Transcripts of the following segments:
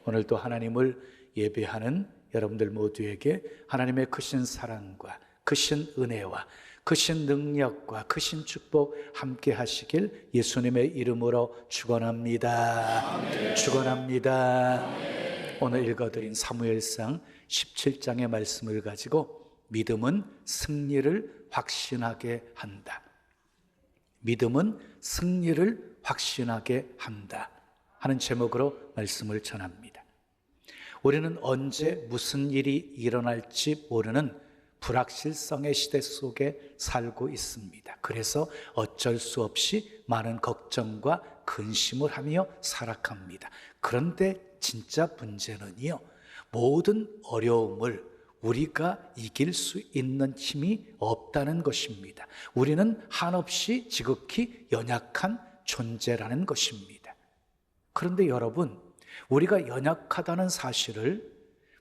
오늘도 하나님을 예배하는 여러분들 모두에게 하나님의 크신 사랑과 크신 은혜와 크신 능력과 크신 축복 함께 하시길 예수님의 이름으로 축원합니다. 아멘. 축원합니다. 아멘. 오늘 읽어드린 사무엘상 17장의 말씀을 가지고 믿음은 승리를 확신하게 한다. 믿음은 승리를 확신하게 한다 하는 제목으로 말씀을 전합니다. 우리는 언제 무슨 일이 일어날지 모르는 불확실성의 시대 속에 살고 있습니다. 그래서 어쩔 수 없이 많은 걱정과 근심을 하며 살아갑니다. 그런데 진짜 문제는요, 모든 어려움을 우리가 이길 수 있는 힘이 없다는 것입니다. 우리는 한없이 지극히 연약한 존재라는 것입니다. 그런데 여러분, 우리가 연약하다는 사실을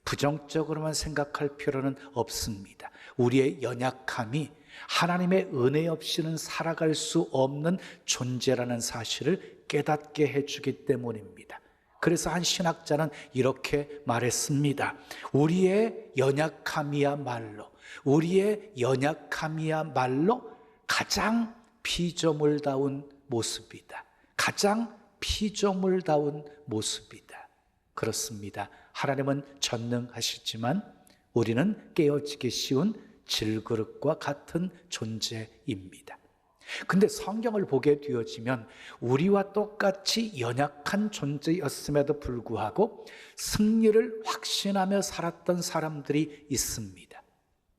부정적으로만 생각할 필요는 없습니다. 우리의 연약함이 하나님의 은혜 없이는 살아갈 수 없는 존재라는 사실을 깨닫게 해주기 때문입니다. 그래서 한 신학자는 이렇게 말했습니다. 우리의 연약함이야말로 가장 피조물다운 모습이다. 가장 피조물다운 모습이다. 그렇습니다. 하나님은 전능하시지만 우리는 깨어지기 쉬운 질그릇과 같은 존재입니다. 근데 성경을 보게 되어지면 우리와 똑같이 연약한 존재였음에도 불구하고 승리를 확신하며 살았던 사람들이 있습니다.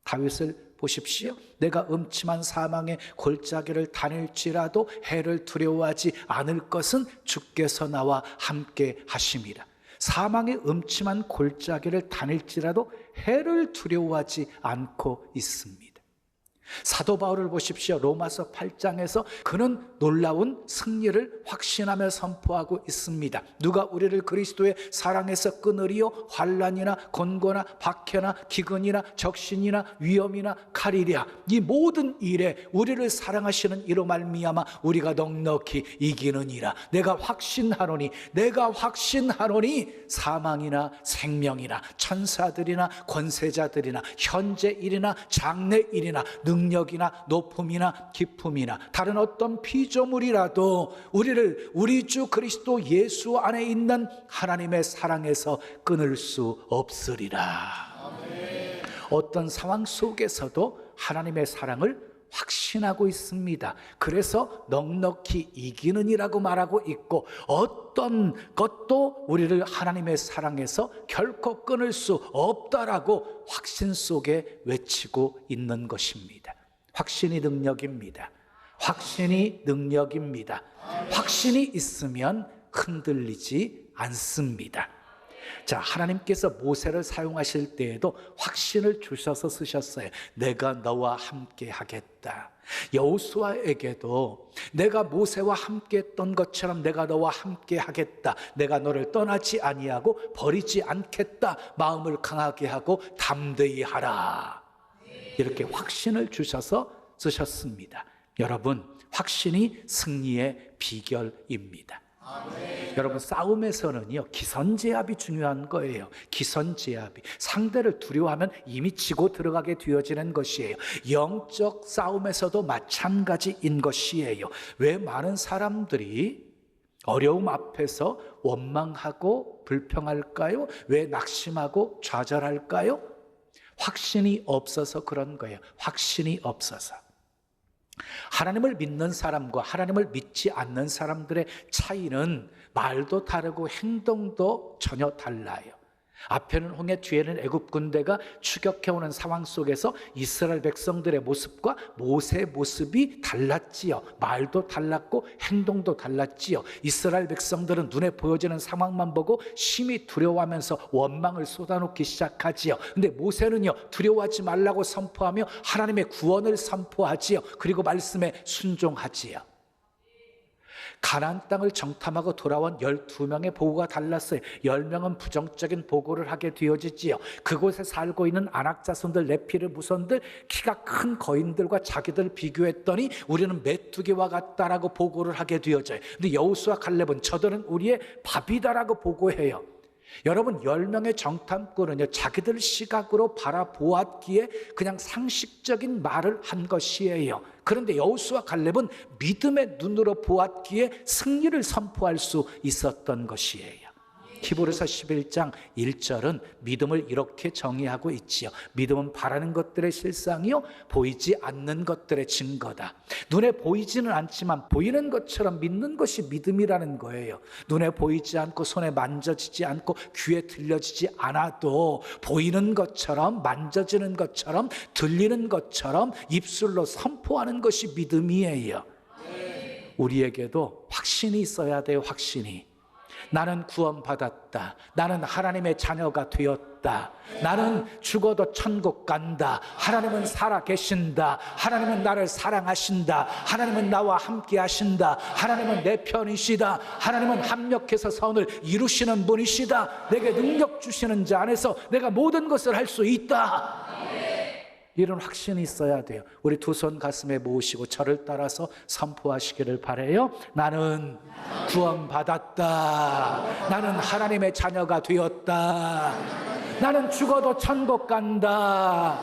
다윗을 보십시오. 내가 음침한 사망의 골짜기를 다닐지라도 해를 두려워하지 않을 것은 주께서 나와 함께 하심이라. 사망의 음침한 골짜기를 다닐지라도 해를 두려워하지 않고 있습니다. 사도 바울을 보십시오. 로마서 8장에서 그는 놀라운 승리를 확신하며 선포하고 있습니다. 누가 우리를 그리스도의 사랑에서 끊으리요? 환난이나 곤고나 박해나 기근이나 적신이나 위험이나 칼이랴. 이 모든 일에 우리를 사랑하시는 이로 말미암아 우리가 넉넉히 이기느니라. 내가 확신하노니 사망이나 생명이나 천사들이나 권세자들이나 현재일이나 장래일이나 능력이나 높음이나 기품이나 다른 어떤 피조물이라도 우리를 우리 주 그리스도 예수 안에 있는 하나님의 사랑에서 끊을 수 없으리라. 아멘. 어떤 상황 속에서도 하나님의 사랑을 확신하고 있습니다. 그래서 넉넉히 이기는이라고 말하고 있고, 어떤 것도 우리를 하나님의 사랑에서 결코 끊을 수 없다라고 확신 속에 외치고 있는 것입니다. 확신이 능력입니다. 확신이 능력입니다. 확신이 있으면 흔들리지 않습니다. 자, 하나님께서 모세를 사용하실 때에도 확신을 주셔서 쓰셨어요. 내가 너와 함께 하겠다. 여호수아에게도 내가 모세와 함께 했던 것처럼 내가 너와 함께 하겠다. 내가 너를 떠나지 아니하고 버리지 않겠다. 마음을 강하게 하고 담대히 하라. 이렇게 확신을 주셔서 쓰셨습니다. 여러분, 확신이 승리의 비결입니다. 아멘. 여러분, 싸움에서는요, 기선제압이 중요한 거예요. 기선제압이. 상대를 두려워하면 이미 치고 들어가게 되어지는 것이에요. 영적 싸움에서도 마찬가지인 것이에요. 왜 많은 사람들이 어려움 앞에서 원망하고 불평할까요? 왜 낙심하고 좌절할까요? 확신이 없어서 그런 거예요. 확신이 없어서. 하나님을 믿는 사람과 하나님을 믿지 않는 사람들의 차이는 말도 다르고 행동도 전혀 달라요. 앞에는 홍해, 뒤에는 애굽 군대가 추격해오는 상황 속에서 이스라엘 백성들의 모습과 모세의 모습이 달랐지요. 말도 달랐고 행동도 달랐지요. 이스라엘 백성들은 눈에 보여지는 상황만 보고 심히 두려워하면서 원망을 쏟아놓기 시작하지요. 근데 모세는요, 두려워하지 말라고 선포하며 하나님의 구원을 선포하지요. 그리고 말씀에 순종하지요. 가나안 땅을 정탐하고 돌아온 12명의 보고가 달랐어요. 10명은 부정적인 보고를 하게 되어지지요. 그곳에 살고 있는 아낙 자손들, 네피르 무손들, 키가 큰 거인들과 자기들 비교했더니 우리는 메뚜기와 같다라고 보고를 하게 되어져요. 근데 여호수아, 갈렙은 저들은 우리의 밥이다라고 보고해요. 여러분 10명의 정탐꾼은요 자기들 시각으로 바라보았기에 그냥 상식적인 말을 한 것이에요. 그런데 여호수아 갈렙은 믿음의 눈으로 보았기에 승리를 선포할 수 있었던 것이에요. 히브리서 11장 1절은 믿음을 이렇게 정의하고 있지요. 믿음은 바라는 것들의 실상이요 보이지 않는 것들의 증거다. 눈에 보이지는 않지만 보이는 것처럼 믿는 것이 믿음이라는 거예요. 눈에 보이지 않고 손에 만져지지 않고 귀에 들려지지 않아도 보이는 것처럼 만져지는 것처럼 들리는 것처럼 입술로 선포하는 것이 믿음이에요. 우리에게도 확신이 있어야 돼요. 확신이. 나는 구원받았다. 나는 하나님의 자녀가 되었다. 나는 죽어도 천국 간다. 하나님은 살아계신다. 하나님은 나를 사랑하신다. 하나님은 나와 함께 하신다. 하나님은 내 편이시다. 하나님은 합력해서 선을 이루시는 분이시다. 내게 능력 주시는 자 안에서 내가 모든 것을 할 수 있다. 이런 확신이 있어야 돼요. 우리 두 손 가슴에 모으시고 저를 따라서 선포하시기를 바라요. 나는 구원받았다. 나는 하나님의 자녀가 되었다. 나는 죽어도 천국 간다.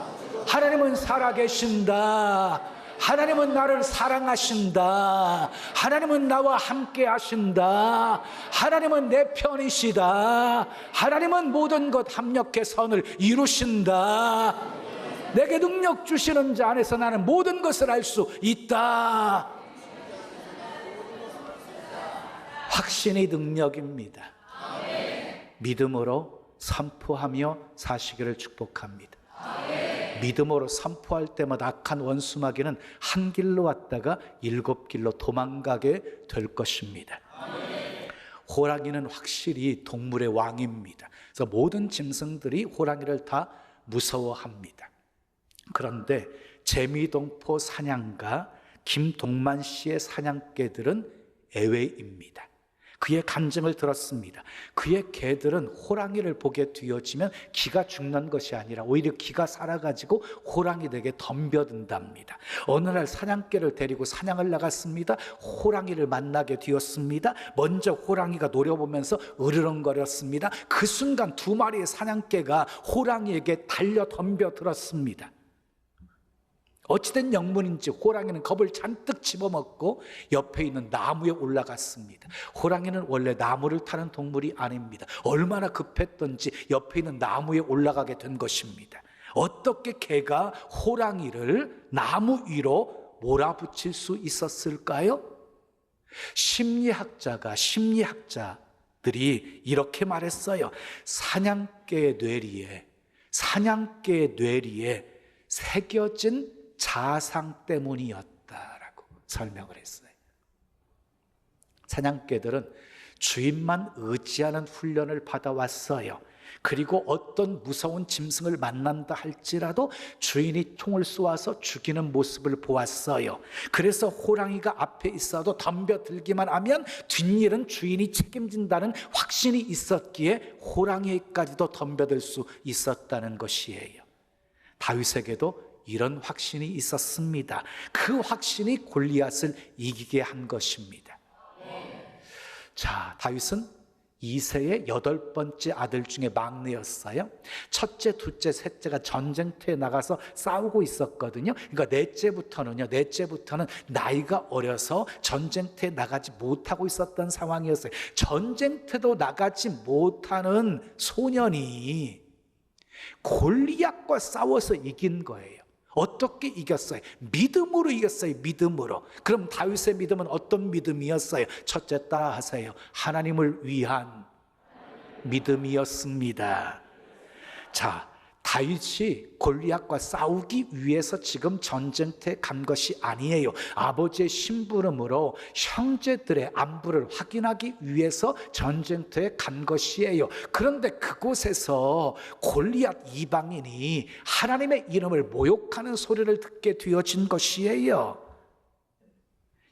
하나님은 살아계신다. 하나님은 나를 사랑하신다. 하나님은 나와 함께 하신다. 하나님은 내 편이시다. 하나님은 모든 것 합력해 선을 이루신다. 내게 능력 주시는 자 안에서 나는 모든 것을 알 수 있다. 확신이 능력입니다. 믿음으로 선포하며 사시기를 축복합니다. 믿음으로 선포할 때마다 악한 원수마귀는 한 길로 왔다가 7길로 도망가게 될 것입니다. 호랑이는 확실히 동물의 왕입니다. 그래서 모든 짐승들이 호랑이를 다 무서워합니다. 그런데 재미동포 사냥가 김동만 씨의 사냥개들은 예외입니다. 그의 간증을 들었습니다. 그의 개들은 호랑이를 보게 되어지면 기가 죽는 것이 아니라 오히려 기가 살아가지고 호랑이에게 덤벼든답니다. 어느 날 사냥개를 데리고 사냥을 나갔습니다. 호랑이를 만나게 되었습니다. 먼저 호랑이가 노려보면서 으르렁거렸습니다. 그 순간 2마리의 사냥개가 호랑이에게 달려 덤벼들었습니다. 어찌된 영문인지 호랑이는 겁을 잔뜩 집어먹고 옆에 있는 나무에 올라갔습니다. 호랑이는 원래 나무를 타는 동물이 아닙니다. 얼마나 급했던지 옆에 있는 나무에 올라가게 된 것입니다. 어떻게 개가 호랑이를 나무 위로 몰아붙일 수 있었을까요? 심리학자들이 이렇게 말했어요. 사냥개의 뇌리에 새겨진 자상 때문이었다라고 설명을 했어요. 사냥개들은 주인만 의지하는 훈련을 받아왔어요. 그리고 어떤 무서운 짐승을 만난다 할지라도 주인이 총을 쏘아서 죽이는 모습을 보았어요. 그래서 호랑이가 앞에 있어도 덤벼들기만 하면 뒷일은 주인이 책임진다는 확신이 있었기에 호랑이까지도 덤벼들 수 있었다는 것이에요. 다윗에게도 이런 확신이 있었습니다. 그 확신이 골리앗을 이기게 한 것입니다. 자, 다윗은 이새의 8번째 아들 중에 막내였어요. 첫째, 둘째, 셋째가 전쟁터에 나가서 싸우고 있었거든요. 그러니까 넷째부터는 나이가 어려서 전쟁터에 나가지 못하고 있었던 상황이었어요. 전쟁터도 나가지 못하는 소년이 골리앗과 싸워서 이긴 거예요. 어떻게 이겼어요? 믿음으로 이겼어요. 믿음으로. 그럼 다윗의 믿음은 어떤 믿음이었어요? 첫째 따라 하세요. 하나님을 위한 믿음이었습니다. 자, 다윗이 골리앗과 싸우기 위해서 지금 전쟁터에 간 것이 아니에요. 아버지의 심부름으로 형제들의 안부를 확인하기 위해서 전쟁터에 간 것이에요. 그런데 그곳에서 골리앗 이방인이 하나님의 이름을 모욕하는 소리를 듣게 되어진 것이에요.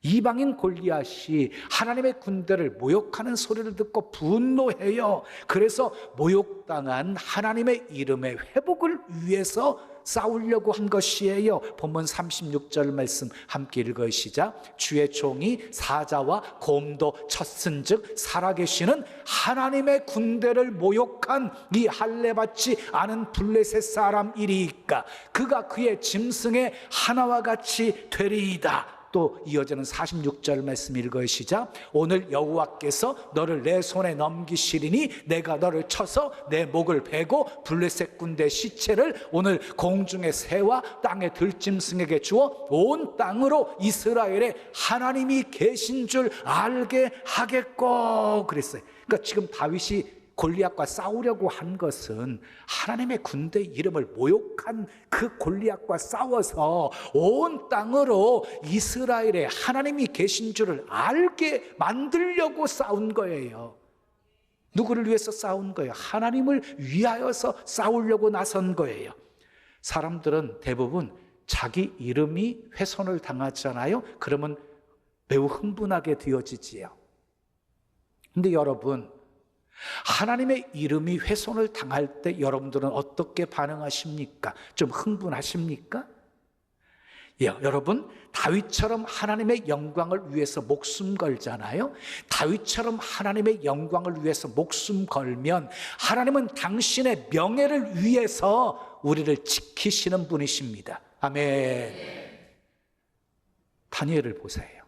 이방인 골리앗이 하나님의 군대를 모욕하는 소리를 듣고 분노해요. 그래서 모욕당한 하나님의 이름의 회복을 위해서 싸우려고 한 것이에요. 본문 36절 말씀 함께 읽으시자. 주의 종이 사자와 곰도 쳤은즉 살아계시는 하나님의 군대를 모욕한 이 할례받지 않은 블레셋 사람이리이까 그가 그의 짐승의 하나와 같이 되리이다. 또 이어지는 46절 말씀 읽으시자. 오늘 여호와께서 너를 내 손에 넘기시리니 내가 너를 쳐서 내 목을 베고 블레셋 군대 시체를 오늘 공중의 새와 땅의 들짐승에게 주어 온 땅으로 이스라엘의 하나님이 계신 줄 알게 하겠고 그랬어요. 그러니까 지금 다윗이 골리앗과 싸우려고 한 것은 하나님의 군대 이름을 모욕한 그 골리앗과 싸워서 온 땅으로 이스라엘에 하나님이 계신 줄을 알게 만들려고 싸운 거예요. 누구를 위해서 싸운 거예요? 하나님을 위하여서 싸우려고 나선 거예요. 사람들은 대부분 자기 이름이 훼손을 당하잖아요. 그러면 매우 흥분하게 되어지지요. 근데 여러분, 하나님의 이름이 훼손을 당할 때 여러분들은 어떻게 반응하십니까? 좀 흥분하십니까? 예, 여러분, 다윗처럼 하나님의 영광을 위해서 목숨 걸잖아요. 다윗처럼 하나님의 영광을 위해서 목숨 걸면 하나님은 당신의 명예를 위해서 우리를 지키시는 분이십니다. 아멘. 다니엘을 보세요.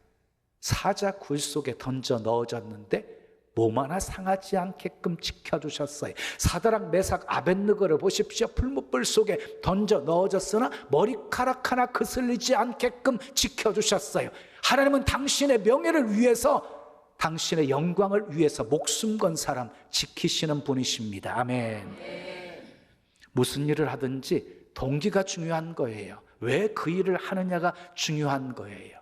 사자 굴 속에 던져 넣어졌는데 몸 하나 상하지 않게끔 지켜주셨어요. 사드락 메삭 아벳느고를 보십시오. 풀무불 속에 던져 넣어졌으나 머리카락 하나 거슬리지 않게끔 지켜주셨어요. 하나님은 당신의 명예를 위해서, 당신의 영광을 위해서 목숨 건 사람 지키시는 분이십니다. 아멘. 무슨 일을 하든지 동기가 중요한 거예요. 왜 그 일을 하느냐가 중요한 거예요.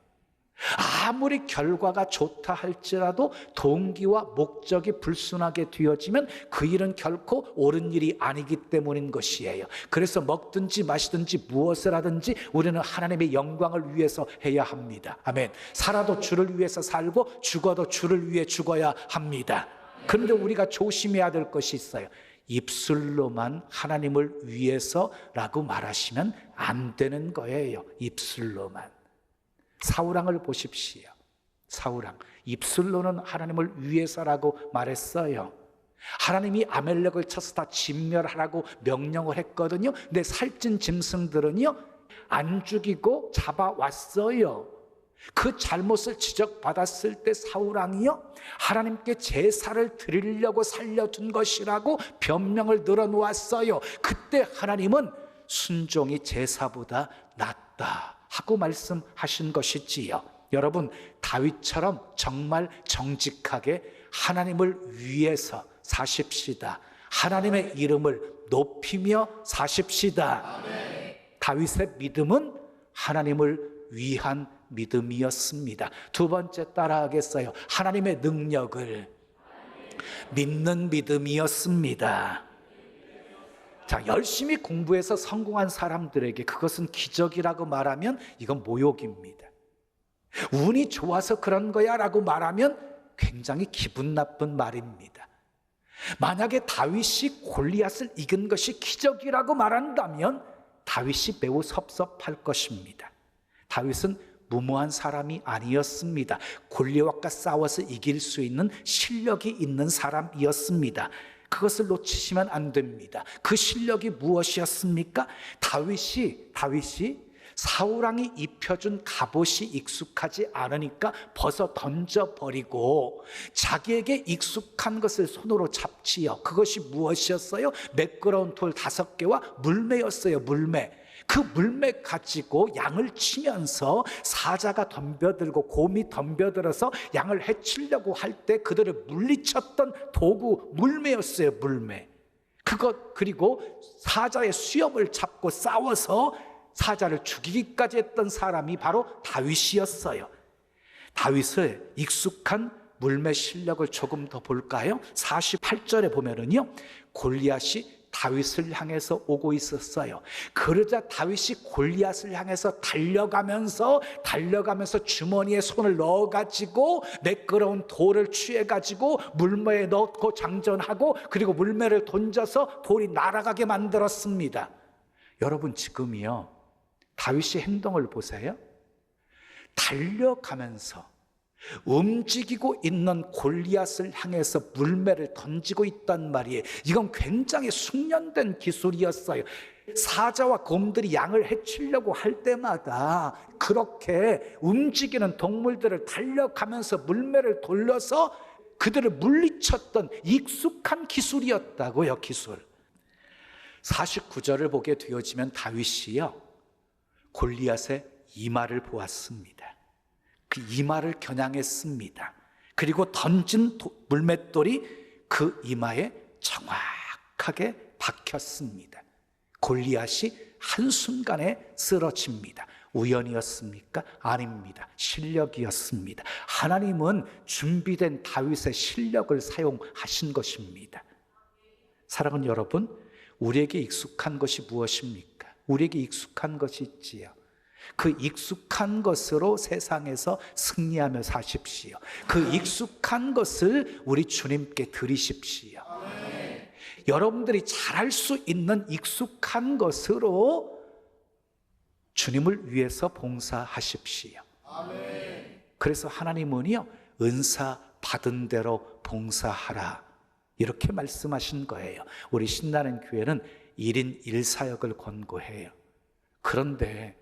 아무리 결과가 좋다 할지라도 동기와 목적이 불순하게 되어지면 그 일은 결코 옳은 일이 아니기 때문인 것이에요. 그래서 먹든지 마시든지 무엇을 하든지 우리는 하나님의 영광을 위해서 해야 합니다. 아멘. 살아도 주를 위해서 살고 죽어도 주를 위해 죽어야 합니다. 그런데 우리가 조심해야 될 것이 있어요. 입술로만 하나님을 위해서라고 말하시면 안 되는 거예요. 입술로만. 사울왕을 보십시오. 사울왕 입술로는 하나님을 위해서라고 말했어요. 하나님이 아멜렉을 쳐서 다 진멸하라고 명령을 했거든요. 근데 살찐 짐승들은요 안 죽이고 잡아왔어요. 그 잘못을 지적받았을 때 사울왕이요 하나님께 제사를 드리려고 살려둔 것이라고 변명을 늘어놓았어요. 그때 하나님은 순종이 제사보다 낫다 하고 말씀하신 것이지요. 여러분, 다윗처럼 정말 정직하게 하나님을 위해서 사십시다. 하나님의 이름을 높이며 사십시다. 아멘. 다윗의 믿음은 하나님을 위한 믿음이었습니다. 두 번째 따라하겠어요. 하나님의 능력을 믿는 믿음이었습니다. 자, 열심히 공부해서 성공한 사람들에게 그것은 기적이라고 말하면 이건 모욕입니다. 운이 좋아서 그런 거야 라고 말하면 굉장히 기분 나쁜 말입니다. 만약에 다윗이 골리앗을 이긴 것이 기적이라고 말한다면 다윗이 매우 섭섭할 것입니다. 다윗은 무모한 사람이 아니었습니다. 골리앗과 싸워서 이길 수 있는 실력이 있는 사람이었습니다. 그것을 놓치시면 안 됩니다. 그 실력이 무엇이었습니까? 다윗이 사울왕이 입혀준 갑옷이 익숙하지 않으니까 벗어 던져버리고 자기에게 익숙한 것을 손으로 잡지요. 그것이 무엇이었어요? 매끄러운 돌 5개와 물매였어요. 물매. 그 물매 가지고 양을 치면서 사자가 덤벼들고 곰이 덤벼들어서 양을 해치려고 할 때 그들을 물리쳤던 도구 물매였어요. 물매. 그리고 사자의 수염을 잡고 싸워서 사자를 죽이기까지 했던 사람이 바로 다윗이었어요. 다윗의 익숙한 물매 실력을 조금 더 볼까요? 48절에 보면은요, 골리앗이 다윗을 향해서 오고 있었어요. 그러자 다윗이 골리앗을 향해서 달려가면서 주머니에 손을 넣어가지고 매끄러운 돌을 취해가지고 물매에 넣고 장전하고 그리고 물매를 던져서 돌이 날아가게 만들었습니다. 여러분 지금이요, 다윗의 행동을 보세요. 달려가면서 움직이고 있는 골리앗을 향해서 물매를 던지고 있단 말이에요. 이건 굉장히 숙련된 기술이었어요. 사자와 곰들이 양을 해치려고 할 때마다 그렇게 움직이는 동물들을 달려가면서 물매를 돌려서 그들을 물리쳤던 익숙한 기술이었다고요. 기술. 49절을 보게 되어지면 다윗이요, 골리앗의 이마를 보았습니다. 그 이마를 겨냥했습니다. 그리고 던진 물맷돌이 그 이마에 정확하게 박혔습니다. 골리앗이 한순간에 쓰러집니다. 우연이었습니까? 아닙니다. 실력이었습니다. 하나님은 준비된 다윗의 실력을 사용하신 것입니다. 사랑하는 여러분, 우리에게 익숙한 것이 무엇입니까? 우리에게 익숙한 것이 있지요. 그 익숙한 것으로 세상에서 승리하며 사십시오. 그 익숙한 것을 우리 주님께 드리십시오. 아멘. 여러분들이 잘할 수 있는 익숙한 것으로 주님을 위해서 봉사하십시오. 아멘. 그래서 하나님은요, 은사 받은 대로 봉사하라, 이렇게 말씀하신 거예요. 우리 신나는 교회는 1인 1사역을 권고해요. 그런데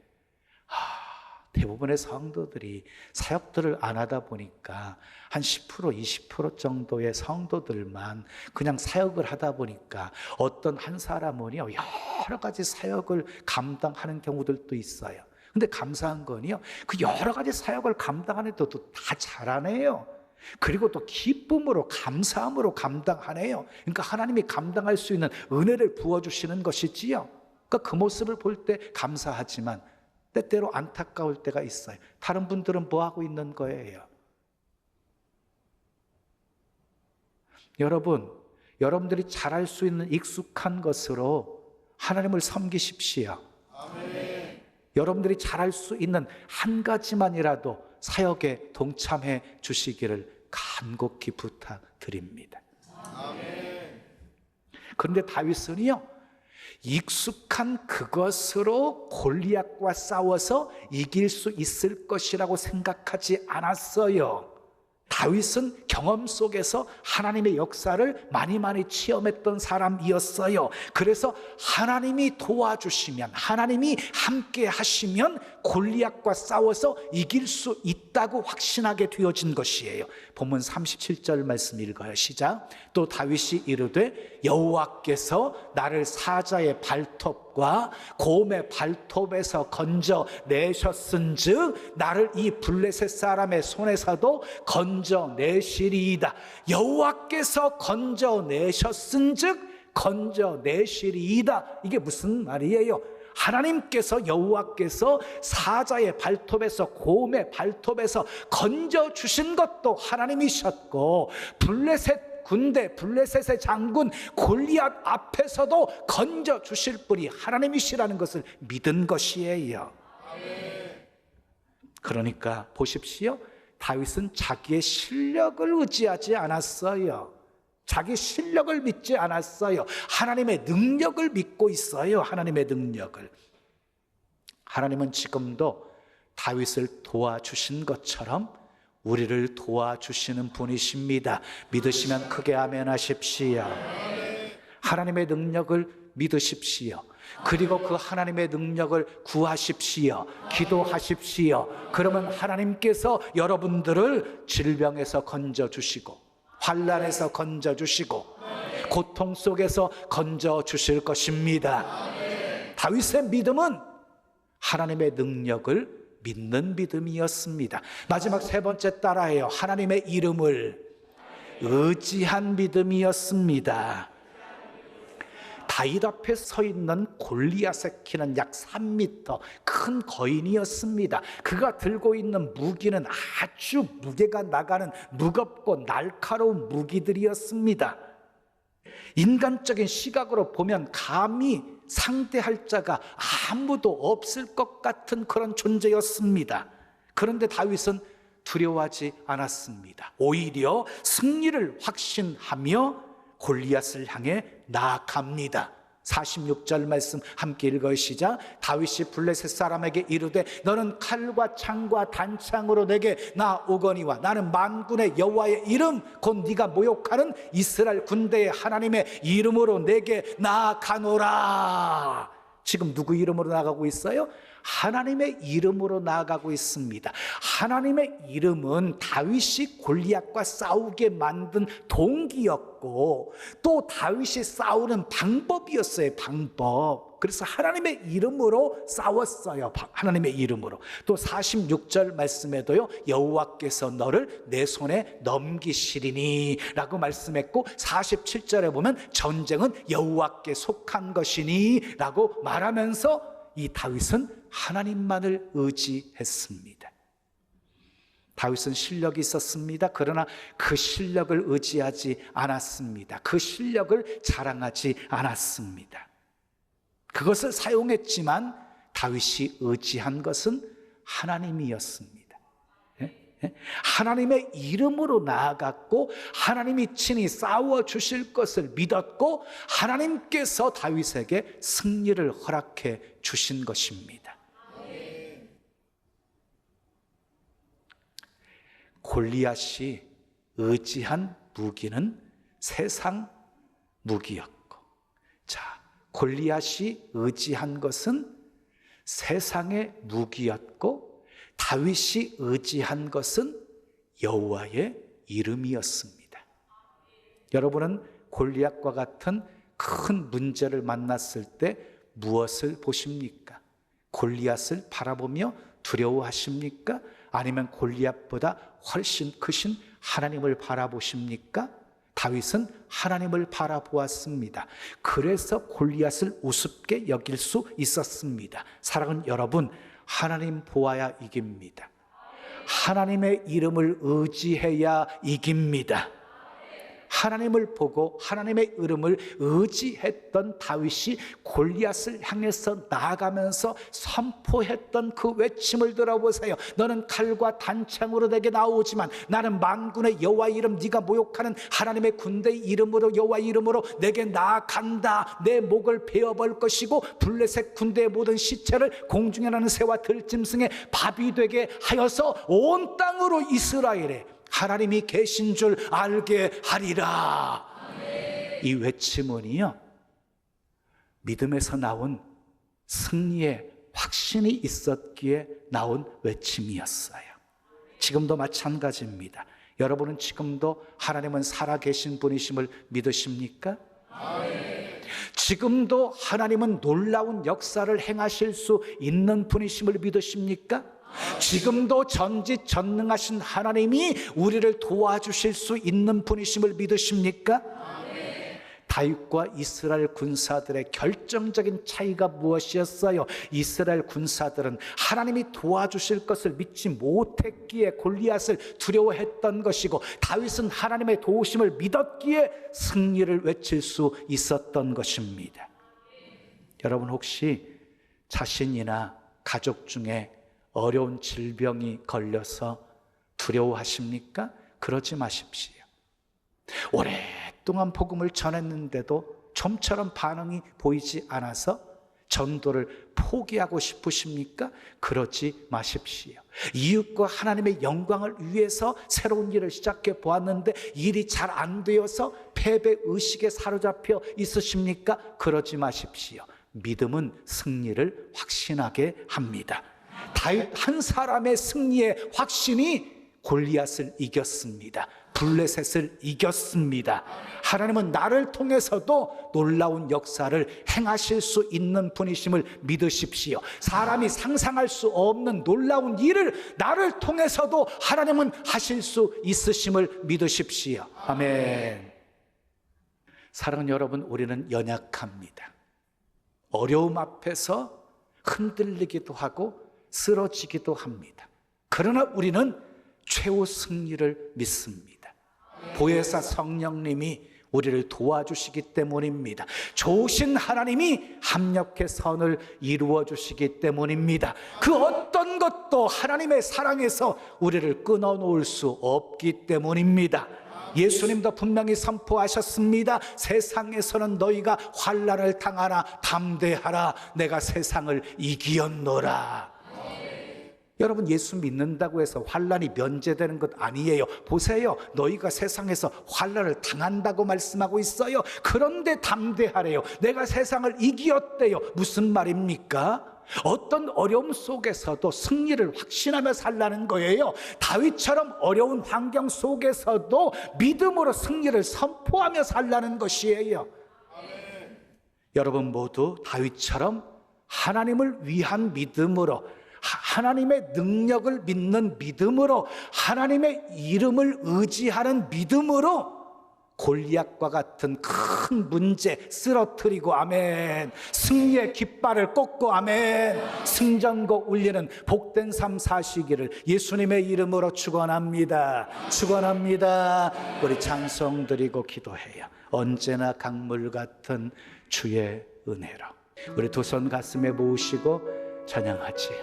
대부분의 성도들이 사역들을 안 하다 보니까 한 10%, 20% 정도의 성도들만 그냥 사역을 하다 보니까 어떤 한 사람은요, 여러 가지 사역을 감당하는 경우들도 있어요. 근데 감사한 건요, 그 여러 가지 사역을 감당하는 데도 다 잘하네요. 그리고 또 기쁨으로, 감사함으로 감당하네요. 그러니까 하나님이 감당할 수 있는 은혜를 부어주시는 것이지요. 그러니까 그 모습을 볼 때 감사하지만 때때로 안타까울 때가 있어요. 다른 분들은 뭐 하고 있는 거예요? 여러분들이 잘할 수 있는 익숙한 것으로 하나님을 섬기십시오. 아멘. 여러분들이 잘할 수 있는 한 가지만이라도 사역에 동참해 주시기를 간곡히 부탁드립니다. 아멘. 그런데 다윗은요, 익숙한 그것으로 골리앗과 싸워서 이길 수 있을 것이라고 생각하지 않았어요. 다윗은 경험 속에서 하나님의 역사를 많이 체험했던 사람이었어요. 그래서 하나님이 도와주시면, 하나님이 함께 하시면 골리앗과 싸워서 이길 수 있다고 확신하게 되어진 것이에요. 본문 37절 말씀 읽어요. 시작. 또 다윗이 이르되 여호와께서 나를 사자의 발톱과 곰의 발톱에서 건져내셨은즉 나를 이 블레셋 사람의 손에서도 건져내시리이다. 여호와께서 건져내셨은즉 건져내시리이다. 이게 무슨 말이에요? 하나님께서, 여호와께서 사자의 발톱에서, 곰의 발톱에서 건져주신 것도 하나님이셨고, 블레셋 군대, 블레셋의 장군 골리앗 앞에서도 건져주실 분이 하나님이시라는 것을 믿은 것이에요. 그러니까 보십시오, 다윗은 자기의 실력을 의지하지 않았어요. 자기 실력을 믿지 않았어요. 하나님의 능력을 믿고 있어요. 하나님의 능력을. 하나님은 지금도 다윗을 도와주신 것처럼 우리를 도와주시는 분이십니다. 믿으시면 크게 아멘 하십시오. 하나님의 능력을 믿으십시오. 그리고 그 하나님의 능력을 구하십시오. 기도하십시오. 그러면 하나님께서 여러분들을 질병에서 건져주시고, 환난에서 건져주시고, 고통 속에서 건져주실 것입니다. 다윗의 믿음은 하나님의 능력을 믿는 믿음이었습니다. 마지막 세 번째 따라해요. 하나님의 이름을 의지한 믿음이었습니다. 다윗 앞에 서 있는 골리앗의 키는 약 3m, 큰 거인이었습니다. 그가 들고 있는 무기는 아주 무게가 나가는 무겁고 날카로운 무기들이었습니다. 인간적인 시각으로 보면 감히 상대할 자가 아무도 없을 것 같은 그런 존재였습니다. 그런데 다윗은 두려워하지 않았습니다. 오히려 승리를 확신하며 골리앗을 향해 나아갑니다. 46절 말씀 함께 읽으시자. 다윗이 블레셋 사람에게 이르되 너는 칼과 창과 단창으로 내게 나오거니와 나는 만군의 여호와의 이름 곧 네가 모욕하는 이스라엘 군대의 하나님의 이름으로 내게 나아가노라. 지금 누구 이름으로 나아가고 있어요? 하나님의 이름으로 나아가고 있습니다. 하나님의 이름은 다윗이 골리앗과 싸우게 만든 동기였고 또 다윗이 싸우는 방법이었어요. 방법. 그래서 하나님의 이름으로 싸웠어요. 하나님의 이름으로. 또 46절 말씀에도요, 여호와께서 너를 내 손에 넘기시리니 라고 말씀했고 47절에 보면 전쟁은 여호와께 속한 것이니 라고 말하면서 이 다윗은 하나님만을 의지했습니다. 다윗은 실력이 있었습니다. 그러나 그 실력을 의지하지 않았습니다. 그 실력을 자랑하지 않았습니다. 그것을 사용했지만 다윗이 의지한 것은 하나님이었습니다. 하나님의 이름으로 나아갔고 하나님이 친히 싸워주실 것을 믿었고 하나님께서 다윗에게 승리를 허락해 주신 것입니다. 골리앗이 의지한 무기는 세상 무기였고, 자, 골리앗이 의지한 것은 세상의 무기였고 다윗이 의지한 것은 여호와의 이름이었습니다. 여러분은 골리앗과 같은 큰 문제를 만났을 때 무엇을 보십니까? 골리앗을 바라보며 두려워하십니까? 아니면 골리앗보다 훨씬 크신 하나님을 바라보십니까? 다윗은 하나님을 바라보았습니다. 그래서 골리앗을 우습게 여길 수 있었습니다. 사랑하는 여러분, 하나님 보아야 이깁니다. 하나님의 이름을 의지해야 이깁니다. 하나님을 보고 하나님의 이름을 의지했던 다윗이 골리앗을 향해서 나아가면서 선포했던 그 외침을 들어보세요. 너는 칼과 단창으로 내게 나오지만 나는 만군의 여호와의 이름, 네가 모욕하는 하나님의 군대의 이름으로 여호와의 이름으로 내게 나아간다. 내 목을 베어볼 것이고 블레셋 군대의 모든 시체를 공중에 나는 새와 들짐승의 밥이 되게 하여서 온 땅으로 이스라엘에 하나님이 계신 줄 알게 하리라. 아멘. 이 외침은요, 믿음에서 나온 승리의 확신이 있었기에 나온 외침이었어요. 지금도 마찬가지입니다. 여러분은 지금도 하나님은 살아계신 분이심을 믿으십니까? 아멘. 지금도 하나님은 놀라운 역사를 행하실 수 있는 분이심을 믿으십니까? 지금도 전지전능하신 하나님이 우리를 도와주실 수 있는 분이심을 믿으십니까? 다윗과 이스라엘 군사들의 결정적인 차이가 무엇이었어요? 이스라엘 군사들은 하나님이 도와주실 것을 믿지 못했기에 골리앗을 두려워했던 것이고 다윗은 하나님의 도우심을 믿었기에 승리를 외칠 수 있었던 것입니다. 여러분 혹시 자신이나 가족 중에 어려운 질병이 걸려서 두려워하십니까? 그러지 마십시오. 오랫동안 복음을 전했는데도 좀처럼 반응이 보이지 않아서 전도를 포기하고 싶으십니까? 그러지 마십시오. 이웃과 하나님의 영광을 위해서 새로운 일을 시작해 보았는데 일이 잘 안 되어서 패배의식에 사로잡혀 있으십니까? 그러지 마십시오. 믿음은 승리를 확신하게 합니다. 다윗 한 사람의 승리의 확신이 골리앗을 이겼습니다. 블레셋을 이겼습니다. 하나님은 나를 통해서도 놀라운 역사를 행하실 수 있는 분이심을 믿으십시오. 사람이 상상할 수 없는 놀라운 일을 나를 통해서도 하나님은 하실 수 있으심을 믿으십시오. 아멘. 사랑하는 여러분, 우리는 연약합니다. 어려움 앞에서 흔들리기도 하고 쓰러지기도 합니다. 그러나 우리는 최후 승리를 믿습니다. 보혜사 성령님이 우리를 도와주시기 때문입니다. 좋으신 하나님이 합력해 선을 이루어 주시기 때문입니다. 그 어떤 것도 하나님의 사랑에서 우리를 끊어놓을 수 없기 때문입니다. 예수님도 분명히 선포하셨습니다. 세상에서는 너희가 환난을 당하나 담대하라, 내가 세상을 이기었노라. 여러분, 예수 믿는다고 해서 환난이 면제되는 것 아니에요. 보세요, 너희가 세상에서 환난을 당한다고 말씀하고 있어요. 그런데 담대하래요. 내가 세상을 이기었대요. 무슨 말입니까? 어떤 어려움 속에서도 승리를 확신하며 살라는 거예요. 다윗처럼 어려운 환경 속에서도 믿음으로 승리를 선포하며 살라는 것이에요. 여러분 모두 다윗처럼 하나님을 위한 믿음으로, 하나님의 능력을 믿는 믿음으로, 하나님의 이름을 의지하는 믿음으로 골리앗과 같은 큰 문제 쓰러뜨리고, 아멘, 승리의 깃발을 꽂고, 아멘, 승전곡 울리는 복된 삶 사시기를 예수님의 이름으로 축원합니다. 축원합니다. 우리 찬송 드리고 기도해요. 언제나 강물 같은 주의 은혜로. 우리 두 손 가슴에 모으시고 찬양하지요.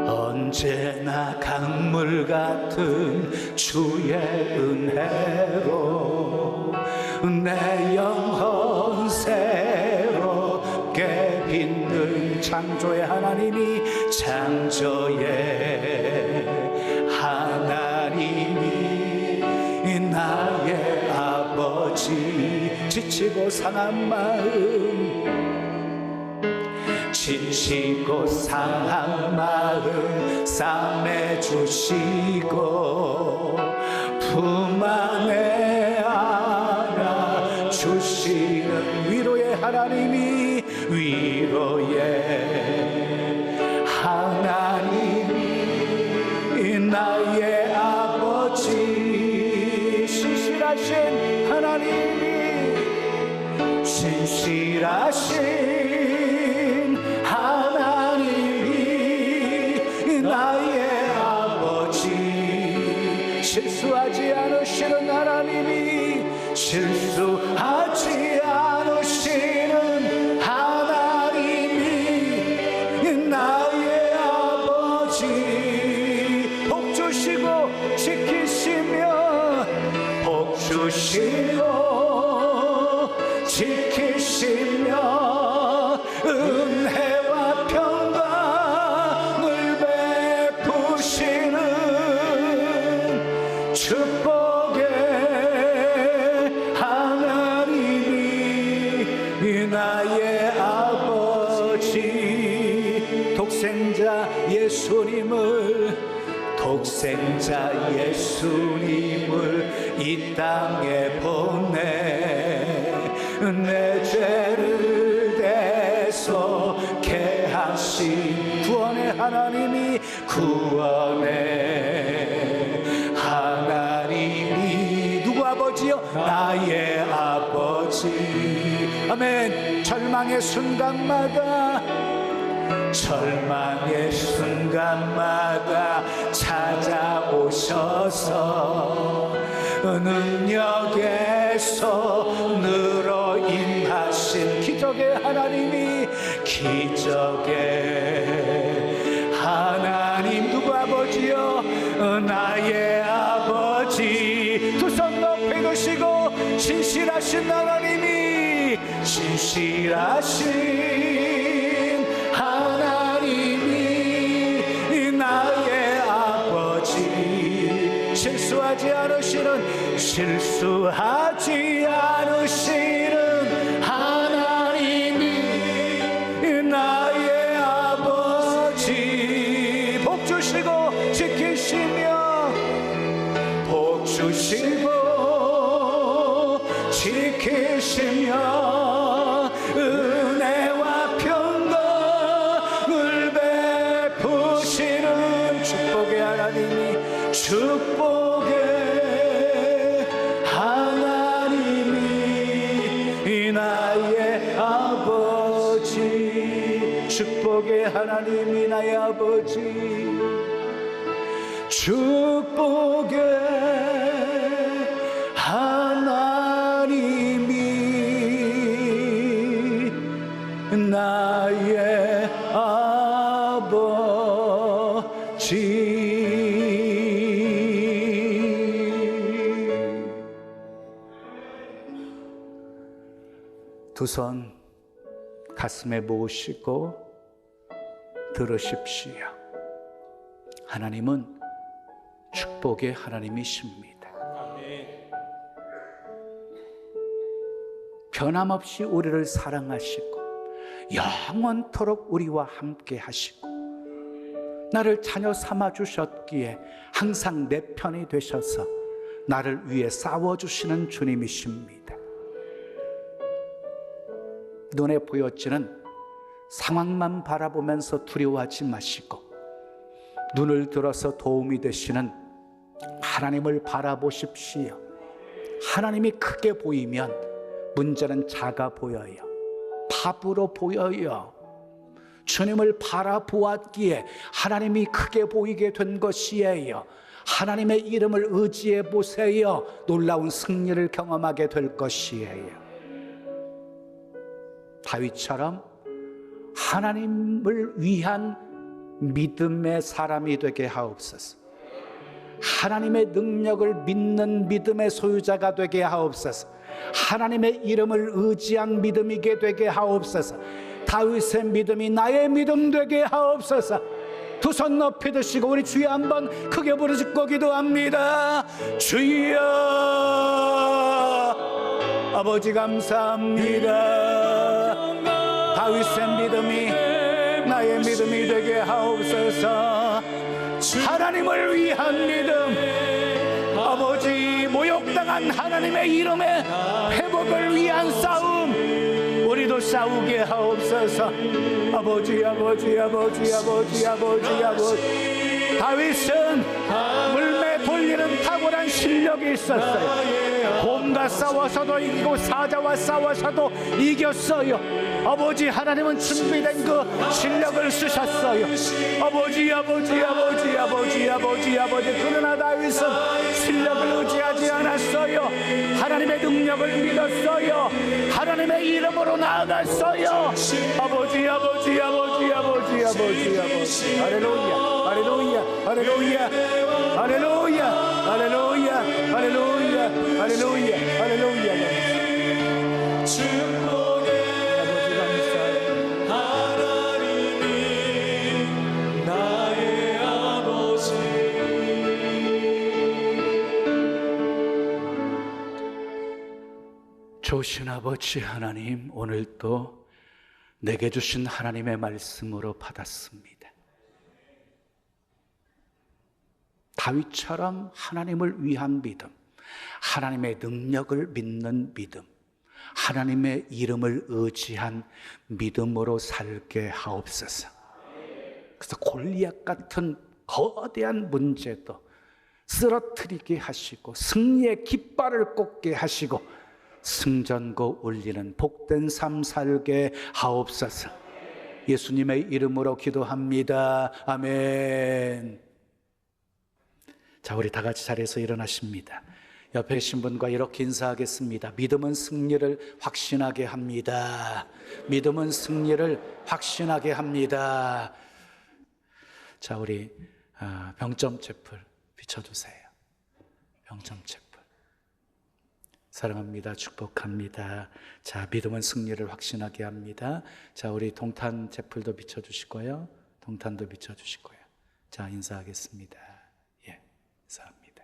언제나 강물 같은 주의 은혜로 내 영혼 새롭게 빛는 창조의 하나님이, 창조의 하나님이 나의 아버지. 지치고 상한 마음, 지치고 상한 마음 싸매주시고 품 안에 안아 주시는 위로의 하나님이, 위로의 하나님이 나의 아버지. 신실하신 하나님이, 신실하신 하나님이 나의 아버지. 실수하지 않으시는 하나님이, 실수하지 않으시는 하나님이 나의 아버지. 복 주시고 지키시며, 복 주시고 지키시며 은혜와 평강을 베푸시는 축복의 하나님이 나의 아버지. 독생자 예수님을 이 땅에 보내 내 죄를 대속케 하신 구원의 하나님이, 구원의 하나님이 누구 아버지요? 나의 아버지. 아멘. 절망의 순간마다 찾아오셔서 능력의 손으로 임하신 기적의 하나님이, 기적의 하나님 누구 아버지요? 나의 아버지. 두 손 높이 드시고, 신실하신 하나님이, 신실하신 하나님이 나의 아버지. 실수하지 않으시는 하나님이 나의 아버지. 복 주시고 지키시며, 복 주시고 지키시며 은혜와 평강을 베푸시는 축복의 하나님이, 축복의 하나님이 나의 아버지. 축복의 하나님이 나의 아버지. 축복의 하나님이 나의 두 손 가슴에 모으시고 들으십시오. 하나님은 축복의 하나님이십니다. 변함없이 우리를 사랑하시고 영원토록 우리와 함께 하시고 나를 자녀 삼아 주셨기에 항상 내 편이 되셔서 나를 위해 싸워주시는 주님이십니다. 눈에 보여지는 상황만 바라보면서 두려워하지 마시고 눈을 들어서 도움이 되시는 하나님을 바라보십시오. 하나님이 크게 보이면 문제는 작아 보여요. 바보로 보여요. 주님을 바라보았기에 하나님이 크게 보이게 된 것이에요. 하나님의 이름을 의지해 보세요. 놀라운 승리를 경험하게 될 것이에요. 다윗처럼 하나님을 위한 믿음의 사람이 되게 하옵소서. 하나님의 능력을 믿는 믿음의 소유자가 되게 하옵소서. 하나님의 이름을 의지한 믿음이게 되게 하옵소서. 다윗의 믿음이 나의 믿음 되게 하옵소서. 두 손 높이 드시고 우리 주여 한번 크게 부르짖고 기도합니다. 주여 아버지 감사합니다. 다윗의 믿음이 나의 믿음이 되게 하옵소서. 하나님을 위한 믿음, 아버지 모욕당한 하나님의 이름의 회복을 위한 싸움 우리도 싸우게 하옵소서. 아버지 아버지 아버지 아버지 아버지 아버지 다윗은 물매 돌리는 탁월한 실력이 있었어요. 곰과 싸워서도 이기고 사자와 싸워서도 이겼어요. 아버지 하나님은 준비된 그 실력을 쓰셨어요. 아버지 아버지 아버지 아버지 아버지 아버지 그러나 다윗은 실력을 의지하지 않았어요. 하나님의 능력을 믿었어요. 하나님의 이름으로 나아갔어요. 아버지 아버지 아버지 아버지 아버지 아버지 할렐루야 할렐루야 할렐루야 할렐루야 할렐루야 할렐루야 할렐루야 할렐루야. 축복의 하나님이 나의 아버지. 좋으신 아버지 하나님, 오늘도 내게 주신 하나님의 말씀으로 받았습니다. 다윗처럼 하나님을 위한 믿음, 하나님의 능력을 믿는 믿음, 하나님의 이름을 의지한 믿음으로 살게 하옵소서. 그래서 골리앗 같은 거대한 문제도 쓰러뜨리게 하시고 승리의 깃발을 꽂게 하시고 승전고 울리는 복된 삶 살게 하옵소서. 예수님의 이름으로 기도합니다. 아멘. 자, 우리 다 같이 자리에서 일어나십니다. 옆에 계신 분과 이렇게 인사하겠습니다. 믿음은 승리를 확신하게 합니다. 믿음은 승리를 확신하게 합니다. 자, 우리 병점 촛불 비춰주세요. 병점 촛불. 사랑합니다. 축복합니다. 자, 믿음은 승리를 확신하게 합니다. 자, 우리 동탄 촛불도 비춰주시고요. 동탄도 비춰주시고요. 자, 인사하겠습니다. 예, 인사합니다.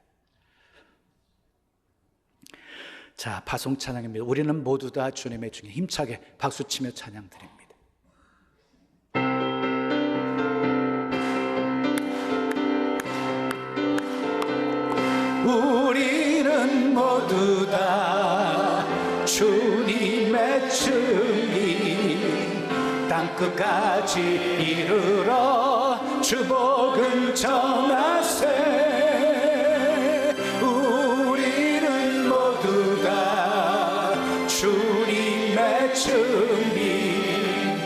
자, 파송 찬양입니다. 우리는 모두 다 주님의 중에 힘차게 박수치며 찬양 드립니다. 우리는 모두 다 주님의 증인, 땅끝까지 이르러 주복음 전하세. 우리는 모두 다 주님의 증인,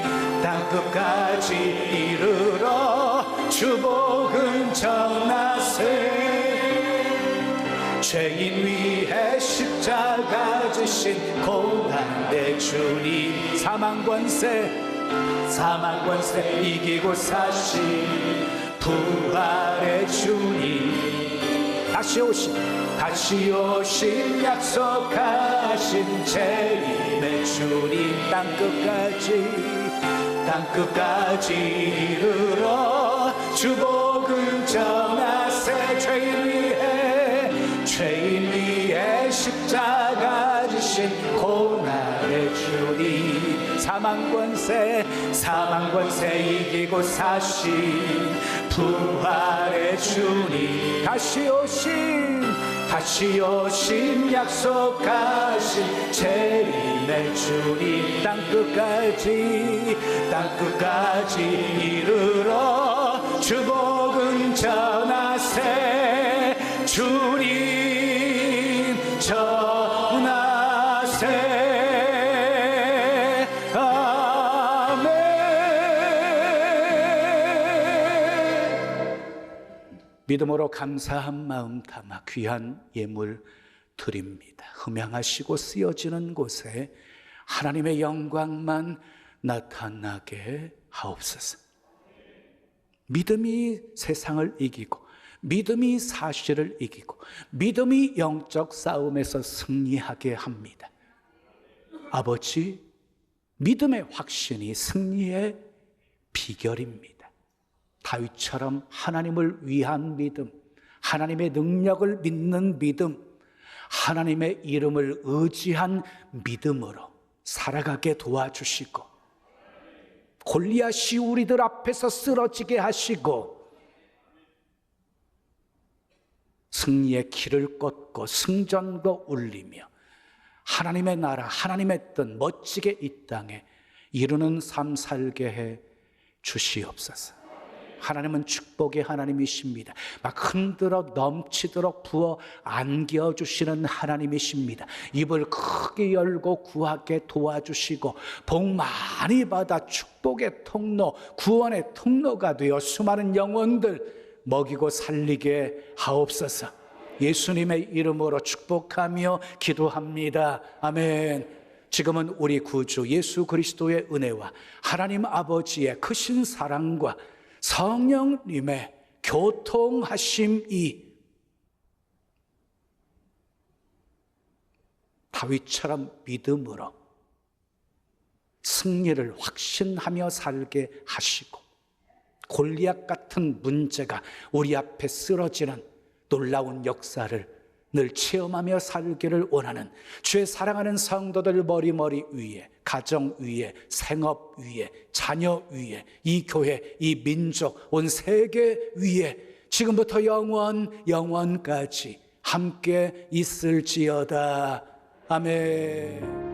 땅끝까지 이르러 주복음 전하세. 죄인 위해 십자가 지신 고난의 주님, 사망 권세 이기고 사신 부활의 주님. 다시 오신 약속하신 재림의 주님. 땅끝까지 이르러 주복을 전하세. 죄인 위에 십자가 지신 고난의 주님. 사망 권세 이기고 사신 부활의 주님. 다시 오신 약속하신 재림의 주님. 땅끝까지 이르러 주복음 전하세. 주님 전하세. 아멘. 믿음으로 감사한 마음 담아 귀한 예물 드립니다. 흠양하시고 쓰여지는 곳에 하나님의 영광만 나타나게 하옵소서. 믿음이 세상을 이기고, 믿음이 사실을 이기고, 믿음이 영적 싸움에서 승리하게 합니다. 아버지, 믿음의 확신이 승리의 비결입니다. 다윗처럼 하나님을 위한 믿음, 하나님의 능력을 믿는 믿음, 하나님의 이름을 의지한 믿음으로 살아가게 도와주시고, 골리앗이 우리들 앞에서 쓰러지게 하시고, 승리의 길을 걷고 승전거 울리며 하나님의 나라, 하나님의 뜻 멋지게 이 땅에 이루는 삶 살게 해 주시옵소서. 하나님은 축복의 하나님이십니다. 막 흔들어 넘치도록 부어 안겨주시는 하나님이십니다. 입을 크게 열고 구하게 도와주시고, 복 많이 받아 축복의 통로, 구원의 통로가 되어 수많은 영혼들 먹이고 살리게 하옵소서. 예수님의 이름으로 축복하며 기도합니다. 아멘. 지금은 우리 구주 예수 그리스도의 은혜와 하나님 아버지의 크신 사랑과 성령님의 교통하심이 다윗처럼 믿음으로 승리를 확신하며 살게 하시고, 골리앗 같은 문제가 우리 앞에 쓰러지는 놀라운 역사를 늘 체험하며 살기를 원하는 주의 사랑하는 성도들 머리 위에, 가정 위에, 생업 위에, 자녀 위에, 이 교회, 이 민족, 온 세계 위에 지금부터 영원까지 함께 있을지어다. 아멘.